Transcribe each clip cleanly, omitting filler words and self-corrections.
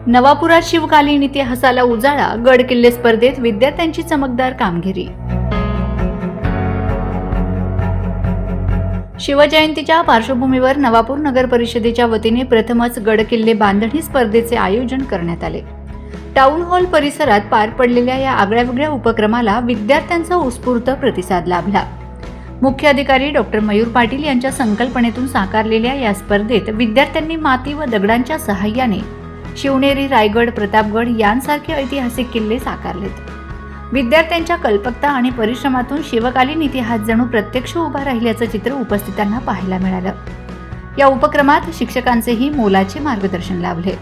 नवापुरात शिवकालीन इतिहासाला उजाळा, गड किल्ले स्पर्धेत विद्यार्थ्यांची चमकदार कामगिरी। शिवजयंतीच्या पार्श्वभूमीवर नवापूर नगर परिषदेच्या वतीने प्रथमच गड किल्ले बांधणी स्पर्धेचे आयोजन करण्यात आले। टाउन हॉल परिसरात पार पडलेल्या या आगळ्यावेगळ्या उपक्रमाला विद्यार्थ्यांचा उत्स्फूर्त प्रतिसाद लाभला। मुख्य अधिकारी डॉक्टर मयूर पाटील यांच्या संकल्पनेतून साकारलेल्या या स्पर्धेत विद्यार्थ्यांनी माती व दगडांच्या सहाय्याने शिवनेरी, रायगड, प्रतापगड यांसारखे ऐतिहासिक किल्ले साकारलेत। विद्यार्थ्यांच्या कल्पकता आणि परिश्रमातून शिवकालीन इतिहास जणू प्रत्यक्ष उभा राहिल्याचं चित्र उपस्थितांना पाहायला मिळालं। या उपक्रमात शिक्षकांचेही मोलाचे मार्गदर्शन लाभले।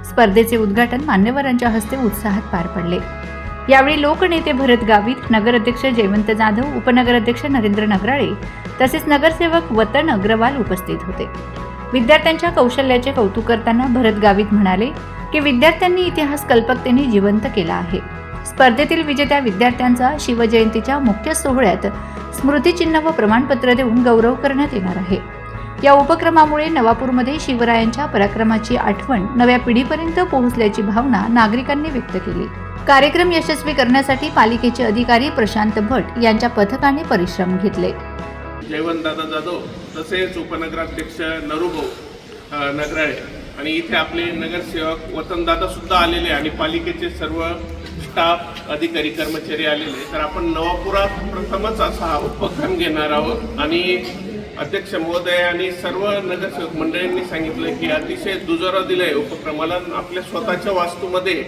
स्पर्धेचे उद्घाटन मान्यवरांच्या हस्ते उत्साहात पार पडले। यावेळी लोकनेते भरत गावित, नगराध्यक्ष जयवंत जाधव, उपनगराध्यक्ष नरेंद्र नगराळे तसेच नगरसेवक वतन अग्रवाल उपस्थित होते। विद्यार्थ्यांच्या कौशल्याचे कौतुक करताना भरत गावित म्हणाले की विद्यार्थ्यांनी इतिहास कल्पकतेने जिवंत केला आहे। स्पर्धेतील विजेत्या विद्यार्थ्यांचा शिवजयंतीच्या मुख्य सोहळ्यात स्मृतिचिन्ह व प्रमाणपत्र देऊन गौरव करण्यात येणार आहे। या उपक्रमामुळे नवापूरमध्ये शिवरायांच्या पराक्रमाची आठवण नव्या पिढीपर्यंत पोहोचल्याची भावना नागरिकांनी व्यक्त केली। कार्यक्रम यशस्वी करण्यासाठी पालिकेचे अधिकारी प्रशांत भट यांच्या पथकाने परिश्रम घेतले। जयवंत दादा जाधव तसेच उपनगराध्यक्ष नरूभाऊ नगराळे आणि इथे आपले नगरसेवक वतनदादा सुद्धा आलेले आणि पालिकेचे सर्व स्टाफ, अधिकारी, कर्मचारी आलेले। तर आपण नवापुरात प्रथमच असा हा उपक्रम घेणार आहोत आणि अध्यक्ष महोदय आणि सर्व नगरसेवक मंडळींनी सांगितलं की अतिशय दुजोरा दिलाय उपक्रमाला। आपल्या स्वतःच्या वास्तूमध्ये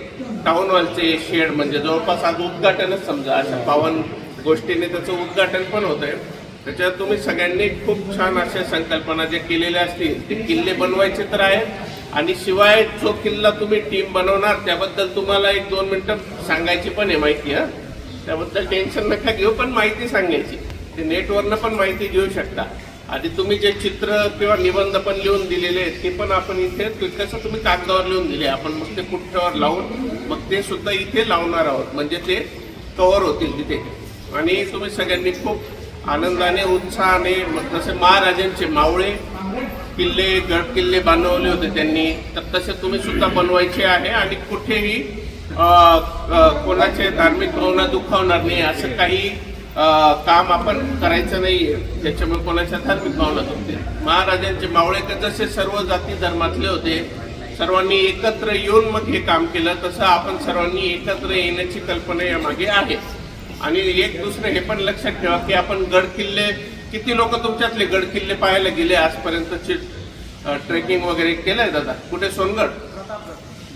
टाउन हॉलचे शेड म्हणजे जवळपास आज उद्घाटनच समजा, अशा पावन गोष्टीने त्याचं उद्घाटन पण होत आहे। त्याच्यात तुम्ही सगळ्यांनी खूप छान अशा संकल्पना ज्या केलेल्या असतील ते किल्ले बनवायचे तर आहेत आणि शिवाय जो किल्ला तुम्ही टीम बनवणार त्याबद्दल तुम्हाला 1-2 मिनिटं सांगायची पण आहे माहिती। त्याबद्दल टेन्शन नका घेऊ, पण माहिती सांगायची, ते नेटवरनं पण माहिती घेऊ शकता। आधी तुम्ही जे चित्र किंवा निबंध पण लिहून दिलेले आहेत ते पण आपण इथे कसं तुम्ही कागदावर लिहून दिले, आपण मग ते पुठ्ठ्यावर लावून मग ते सुद्धा इथे लावणार आहोत, म्हणजे ते कव्हर होतील तिथे। आणि तुम्ही सगळ्यांनी खूप आनंदाने, उत्साहाने, जसे महाराजांचे मावळे किल्ले, गड किल्ले बनवले होते त्यांनी, तर तसे तुम्ही सुद्धा बनवायचे आहे आणि कुठेही कोणाचे धार्मिक भावना दुखावणार नाही असं काही काम आपण करायचं नाहीये, त्याच्यामुळे कोणाच्या धार्मिक भावना दुखतील। महाराजांचे मावळे जसे सर्व जाती धर्मातले होते, सर्वांनी एकत्र येऊन मग हे काम केलं, तसं आपण सर्वांनी एकत्र येण्याची कल्पना यामागे आहे। आणि एक दुसरं हे पण लक्षात ठेवा की आपण गड किल्ले, किती लोक तुमच्यातले गड किल्ले पाहायला गेले आजपर्यंतचे, ट्रेकिंग वगैरे केलंय दादा? कुठे? सोनगड,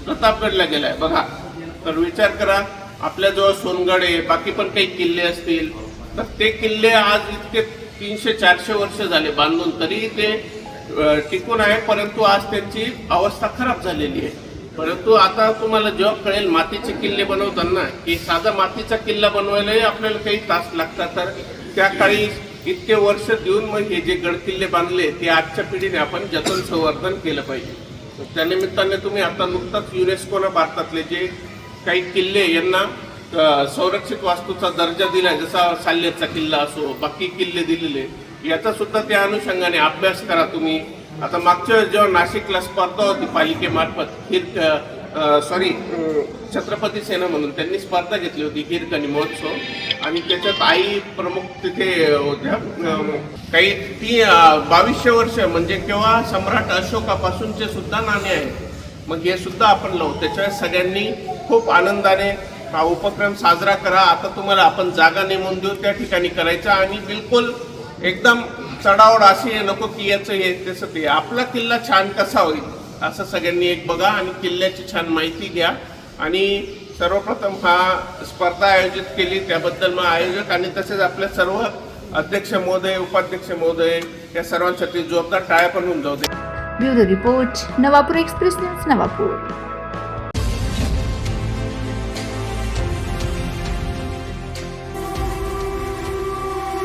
प्रतापगडला गेलाय बघा। तर विचार करा, आपल्याजवळ सोनगड आहे, बाकी पण काही किल्ले असतील, तर ते किल्ले आज इतके 300-400 वर्ष झाले बांधून, तरी ते टिकून आहे, परंतु आज त्यांची अवस्था खराब झालेली आहे। परंतु आता तुम्हाला जेव्हा कळेल मातीचे किल्ले बनवताना की साधा मातीचा किल्ला बनवायलाही आपल्याला काही तास लागतात, तर त्या काळी इतके वर्ष देऊन मग हे जे गड किल्ले बांधले ते आजच्या पिढीने आपण जतन संवर्धन केलं पाहिजे। त्यानिमित्ताने तुम्ही आता नुकताच युनेस्कोनं भारतातले जे काही किल्ले यांना संरक्षित वास्तूचा दर्जा दिलाय, जसा साल्हेरचा किल्ला असो, बाकी किल्ले दिलेले, याचा सुद्धा त्या अनुषंगाने अभ्यास करा तुम्ही। आता मागच्या जेव्हा नाशिकला स्पर्धा होती पालिकेमार्फत, छत्रपती सेना म्हणून त्यांनी स्पर्धा घेतली होती, हिरकणी महोत्सव, आणि त्याच्यात आई प्रमुख तिथे होत्या। काही 2200 वर्ष म्हणजे केव्हा सम्राट अशोकापासूनचे सुद्धा नाणे आहेत, मग हे सुद्धा आपण लावू। त्याच्यामुळे सगळ्यांनी खूप आनंदाने हा उपक्रम साजरा करा। आता तुम्हाला आपण जागा नेमून देऊ, त्या ठिकाणी करायचा आणि बिलकुल एकदम चढावड अशी नको की याचं हे तसं ते, आपला किल्ला छान कसा होईल असं सगळ्यांनी एक बघा आणि किल्ल्याची छान माहिती घ्या। आणि सर्वप्रथम हा स्पर्धा आयोजित केली त्याबद्दल मग आयोजक आणि तसेच आपल्या सर्व अध्यक्ष महोदय, उपाध्यक्ष महोदय या सर्वांसाठी जोरदार टाळ्या पण होऊन जाऊ दे। Bureau report, Navapur express news, Navapur.